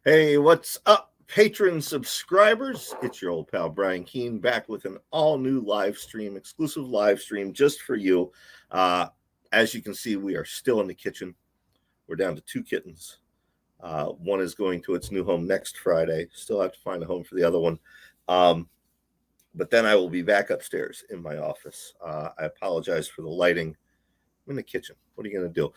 Hey, what's up, patron subscribers? It's your old pal Brian Keene back with an all-new live stream, exclusive live stream just for you. As you can see, we are still in the kitchen. We're down to 2 kittens. One is going to its new home next Friday. Still have to find a home for the other one. But then I will be back upstairs in my office. I apologize for the lighting. I'm in the kitchen. What are you going to do?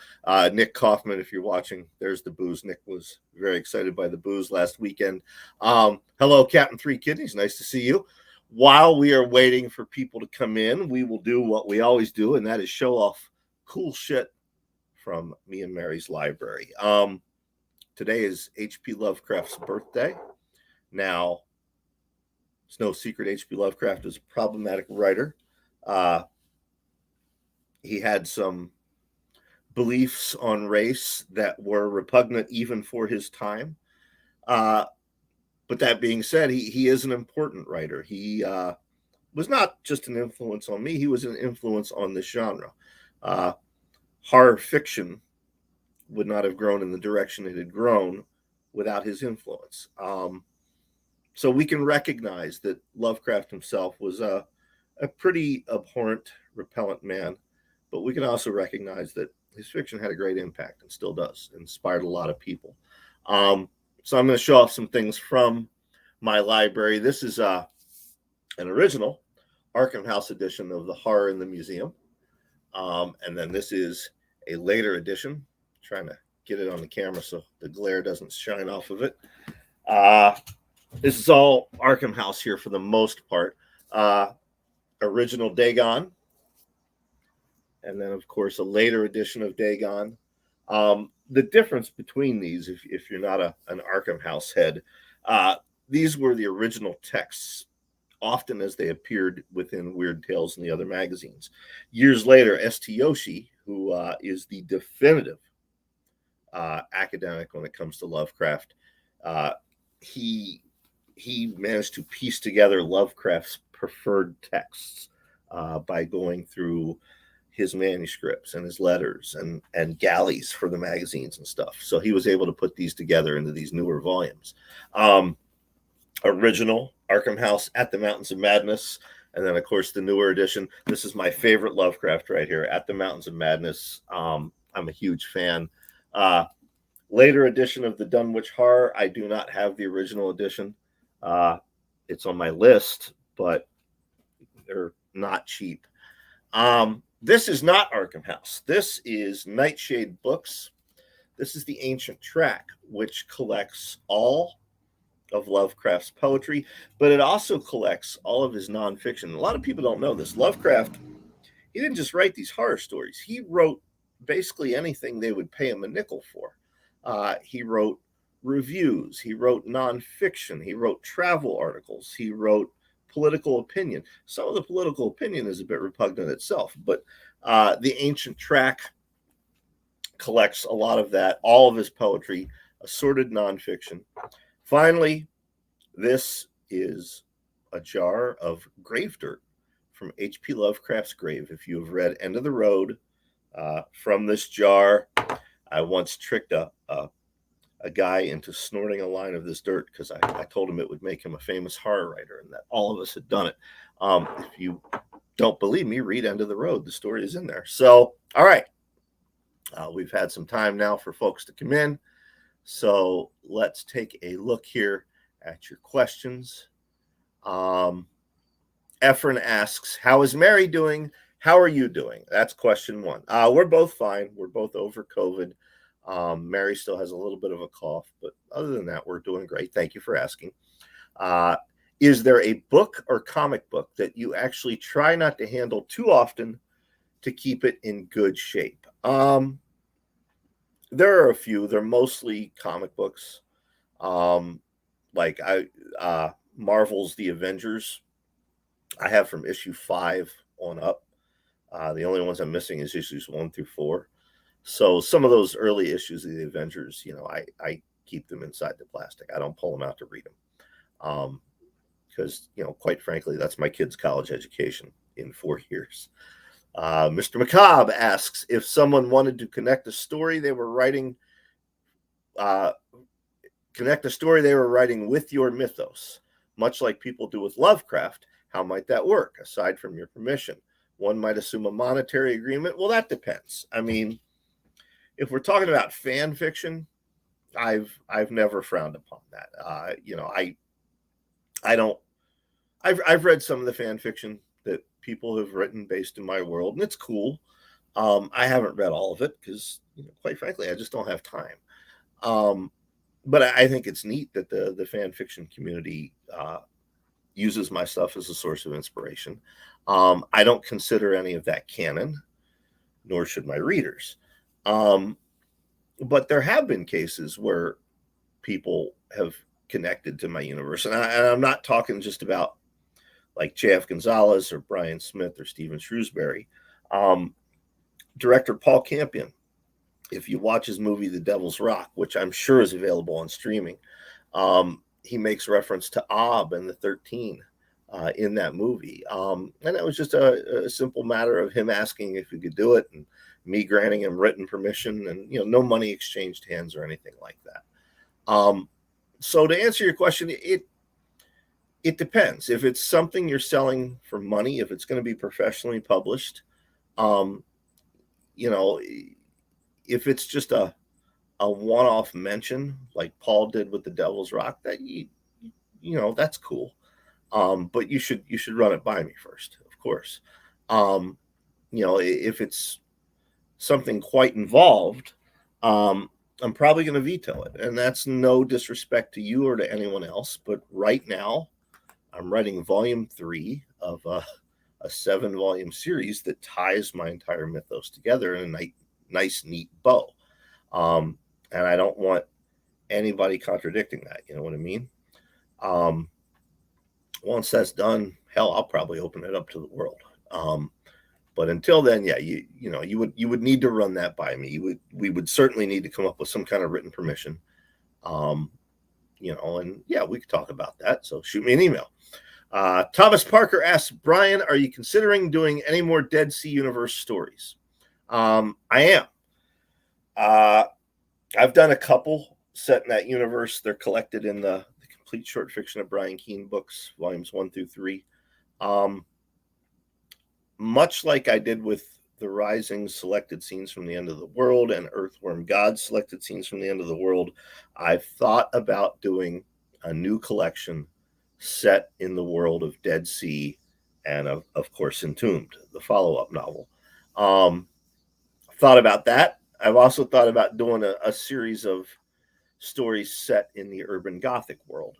Nick Kaufman, if you're watching, there's the booze. Nick was very excited by the booze last weekend. Hello, Captain Three Kidneys. Nice to see you. While we are waiting for people to come in, we will do what we always do, and that is show off cool shit from me and Mary's library. Today is H.P. Lovecraft's birthday. Now, it's no secret H.P. Lovecraft is a problematic writer. He had some beliefs on race that were repugnant even for his time. But that being said, he is an important writer. He was not just an influence on me, he was an influence on this genre. Horror fiction would not have grown in the direction it had grown without his influence. So we can recognize that Lovecraft himself was a pretty abhorrent, repellent man. But we can also recognize that his fiction had a great impact and still does, inspired a lot of people. So I'm going to show off some things from my library. This is an original Arkham House edition of The Horror in the Museum. And then this is a later edition. I'm trying to get it on the camera so the glare doesn't shine off of it. This is all Arkham House here for the most part. Original Dagon. And then, of course, a later edition of Dagon. The difference between these, if you're not an Arkham House head, these were the original texts, often as they appeared within Weird Tales and the other magazines. Years later, S.T. Yoshi, who is the definitive academic when it comes to Lovecraft, he managed to piece together Lovecraft's preferred texts by going through his manuscripts and his letters and galleys for the magazines and stuff. So he was able to put these together into these newer volumes. Original Arkham House At the Mountains of Madness. And then, of course, the newer edition. This is my favorite Lovecraft right here, At the Mountains of Madness. I'm a huge fan. Later edition of the Dunwich Horror. I do not have the original edition. It's on my list, but they're not cheap. This is not Arkham House. This is Nightshade Books. This is the Ancient Track, which collects all of Lovecraft's poetry, but it also collects all of his nonfiction. A lot of people don't know this. Lovecraft, he didn't just write these horror stories. He wrote basically anything they would pay him a nickel for. He wrote reviews. He wrote nonfiction. He wrote travel articles. He wrote political opinion. Some of the political opinion is a bit repugnant itself, but the Ancient Track collects a lot of that, all of his poetry, assorted nonfiction. Finally, this is a jar of grave dirt from H.P. Lovecraft's grave. If you have read End of the Road, from this jar, I once tricked a guy into snorting a line of this dirt because I told him it would make him a famous horror writer and that all of us had done it. If you don't believe me, read End of the Road. The story is in there. So, all right. We've had some time now for folks to come in. So let's take a look here at your questions. Efren asks, how is Mary doing? How are you doing? That's question one. We're both fine. We're both over COVID. Mary still has a little bit of a cough, but other than that, we're doing great. Thank you for asking. Is there a book or comic book that you actually try not to handle too often to keep it in good shape? There are a few. They're mostly comic books. Like Marvel's The Avengers. I have from issue 5 on up. The only ones I'm missing is issues 1 through 4. So some of those early issues of the Avengers, I keep them inside the plastic. I don't pull them out to read them. Because, quite frankly, that's my kid's college education in 4 years. Mr. Macabre asks if someone wanted to connect a story they were writing Connect the story they were writing with your mythos, much like people do with Lovecraft. How might that work, aside from your permission? One might assume a monetary agreement. Well, that depends. I mean, if we're talking about fan fiction, I've never frowned upon that. I don't. I've read some of the fan fiction that people have written based in my world, and it's cool. I haven't read all of it because, quite frankly, I just don't have time. But I think it's neat that the fan fiction community uses my stuff as a source of inspiration. I don't consider any of that canon, nor should my readers. But there have been cases where people have connected to my universe, and I'm not talking just about like J.F. Gonzalez or Brian Smith or Stephen Shrewsbury. Director Paul Campion, if you watch his movie The Devil's Rock, which I'm sure is available on streaming, he makes reference to Ob and the 13 in that movie. And it was just a simple matter of him asking if he could do it and me granting him written permission, and no money exchanged hands or anything like that. So to answer your question, it depends. If it's something you're selling for money, if it's going to be professionally published, if it's just a one-off mention like Paul did with The Devil's Rock, that that's cool. But you should run it by me first, of course. If it's something quite involved, I'm probably going to veto it. And that's no disrespect to you or to anyone else. But right now, I'm writing volume 3 of a 7-volume series that ties my entire mythos together in a nice, neat bow. And I don't want anybody contradicting that. You know what I mean? Once that's done, hell, I'll probably open it up to the world. But until then, yeah, you would need to run that by me. We would certainly need to come up with some kind of written permission. And yeah, we could talk about that. So shoot me an email. Thomas Parker asks, Brian, are you considering doing any more Dead Sea Universe stories? I am. I've done a couple set in that universe. They're collected in the Complete Short Fiction of Brian Keene books, volumes 1 through 3. Much like I did with The Rising selected scenes from the end of the world and Earthworm God selected scenes from the end of the world, I've thought about doing a new collection set in the world of Dead Sea and of course Entombed, the follow-up novel. Thought about that. I've also thought about doing a series of stories set in the urban Gothic world.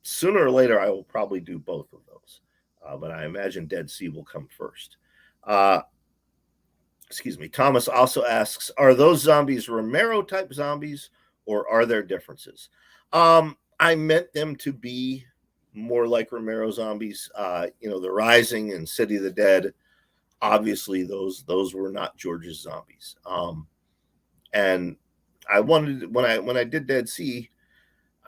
Sooner or later, I will probably do both of those. But I imagine Dead Sea will come first. Excuse me. Thomas also asks, are those zombies Romero-type zombies, or are there differences? I meant them to be more like Romero zombies. The Rising and City of the Dead, obviously those were not George's zombies. And I wanted, when I did Dead Sea,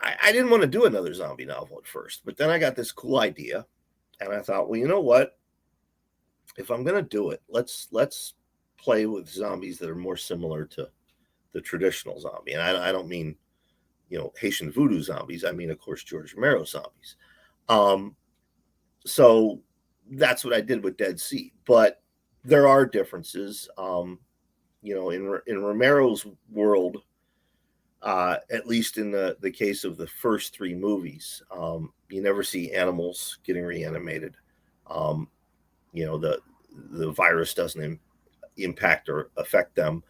I didn't want to do another zombie novel at first, but then I got this cool idea. And I thought, well, you know what? If I'm going to do it, let's play with zombies that are more similar to the traditional zombie. And I don't mean, Haitian voodoo zombies. I mean, of course, George Romero zombies. So that's what I did with Dead Sea. But there are differences. In Romero's world, at least in the case of the first 3 movies, you never see animals getting reanimated. The virus doesn't impact or affect them.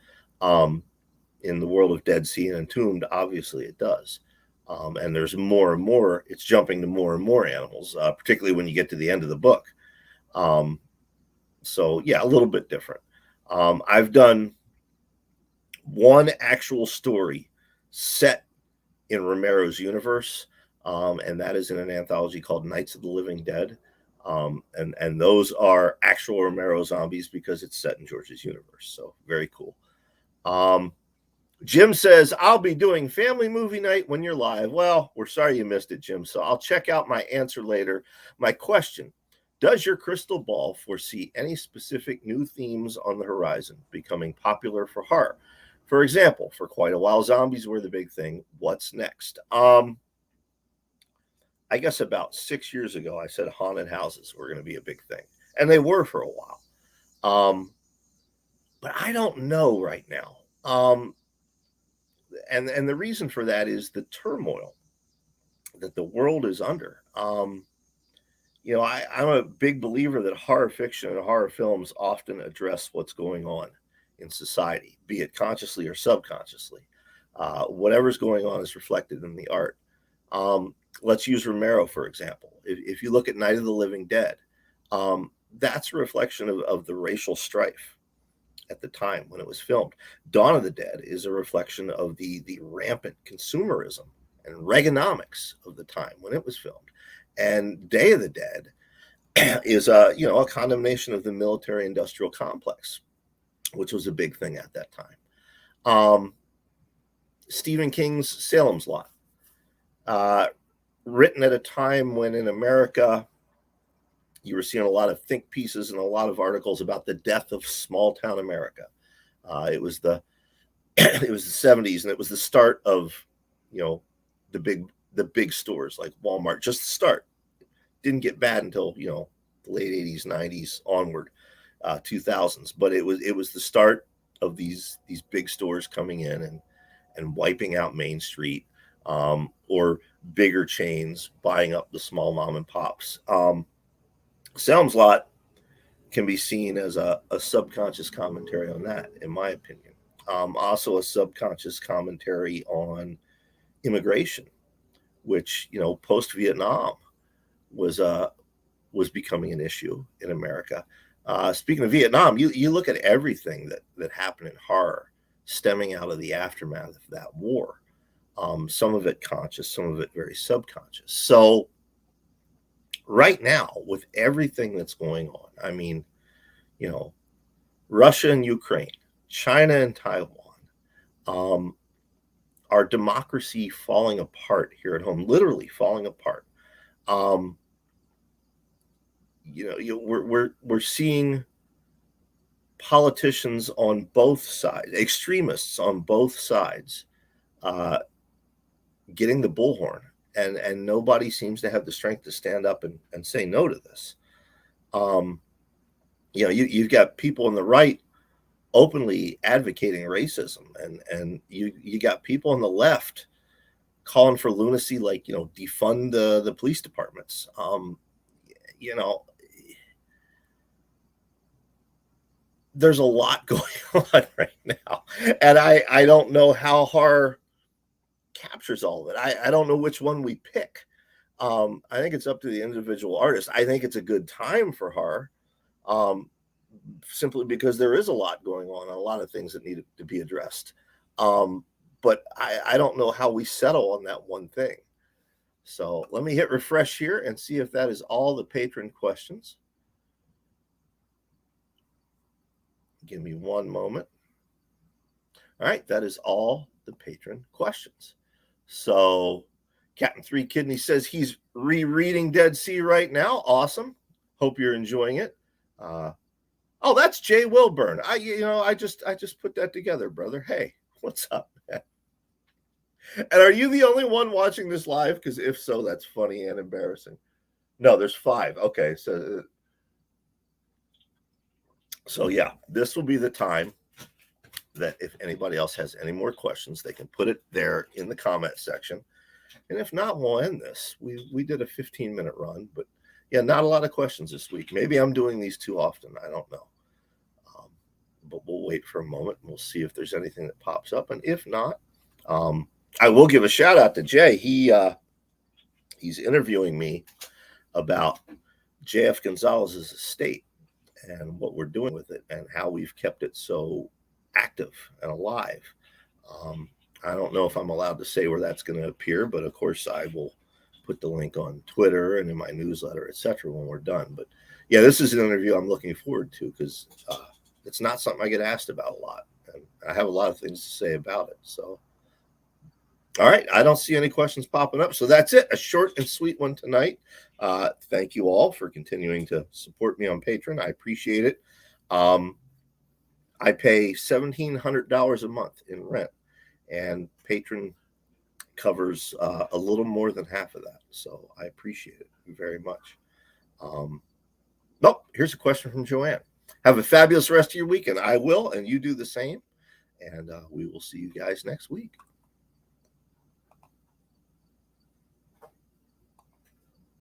In the world of Dead Sea and Entombed, obviously it does. And there's more and more, it's jumping to more and more animals, particularly when you get to the end of the book. So yeah, a little bit different. I've done one actual story set in Romero's universe, and that is in an anthology called Nights of the Living Dead. And those are actual Romero zombies because it's set in George's universe. So very cool. Jim says, I'll be doing family movie night when you're live. Well, we're sorry you missed it, Jim. So I'll check out my answer later. My question, does your crystal ball foresee any specific new themes on the horizon becoming popular for horror? For example, for quite a while, zombies were the big thing. What's next? I guess about 6 years ago, I said haunted houses were going to be a big thing, and they were for a while. But I don't know right now. And the reason for that is the turmoil that the world is under. I'm a big believer that horror fiction and horror films often address what's going on in society, be it consciously or subconsciously. Whatever's going on is reflected in the art. Let's use Romero, for example. If you look at Night of the Living Dead, that's a reflection of the racial strife at the time when it was filmed. Dawn of the Dead is a reflection of the rampant consumerism and Reaganomics of the time when it was filmed. And Day of the Dead is a condemnation of the military-industrial complex, which was a big thing at that time. Stephen King's Salem's Lot, written at a time when in America you were seeing a lot of think pieces and a lot of articles about the death of small town America. It was the 70s, and it was the start of the big stores like Walmart. Just the start. Didn't get bad until the late 80s, 90s onward, 2000s. But it was the start of these big stores coming in and wiping out Main Street, or bigger chains buying up the small mom and pops. Salem's Lot can be seen as a subconscious commentary on that, in my opinion. Also a subconscious commentary on immigration, which post-Vietnam was becoming an issue in America. Speaking of Vietnam, you look at everything that happened in horror stemming out of the aftermath of that war. Some of it conscious, some of it very subconscious. So right now, with everything that's going on, I mean, Russia and Ukraine, China and Taiwan, our democracy falling apart here at home, literally falling apart. We're seeing politicians on both sides, extremists on both sides, getting the bullhorn, and nobody seems to have the strength to stand up and say no to this. You've got people on the right openly advocating racism, and you got people on the left calling for lunacy, like defund the police departments. There's a lot going on right now, and I don't know how horror captures all of it. I don't know which one we pick. I think it's up to the individual artist. I think it's a good time for horror, simply because there is a lot going on and a lot of things that need to be addressed. But I don't know how we settle on that one thing. So let me hit refresh here and see if that is all the patron questions. Give me one moment. All right, that is all the patron questions. So Captain Three Kidney says he's rereading Dead Sea right now. Awesome. Hope you're enjoying it. Oh, that's Jay Wilburn. I just put that together, brother. Hey, what's up, man? And are you the only one watching this live? Because if so, that's funny and embarrassing. No, there's 5. Okay, so yeah, this will be the time that if anybody else has any more questions, they can put it there in the comment section. And if not, we'll end this. We did a 15-minute run, but yeah, not a lot of questions this week. Maybe I'm doing these too often. I don't know. But we'll wait for a moment and we'll see if there's anything that pops up. And if not, I will give a shout out to Jay. He's interviewing me about J.F. Gonzalez's estate and what we're doing with it and how we've kept it so active and alive. I don't know if I'm allowed to say where that's going to appear, but of course I will put the link on Twitter and in my newsletter, etc. when we're done. But yeah, this is an interview I'm looking forward to because it's not something I get asked about a lot, and I have a lot of things to say about it. So, all right, I don't see any questions popping up, so that's it. A short and sweet one tonight. Thank you all for continuing to support me on Patreon. I appreciate it. I pay $1,700 a month in rent, and Patron covers a little more than half of that. So I appreciate it very much. Nope, here's a question from Joanne. Have a fabulous rest of your weekend. I will, and you do the same. And we will see you guys next week.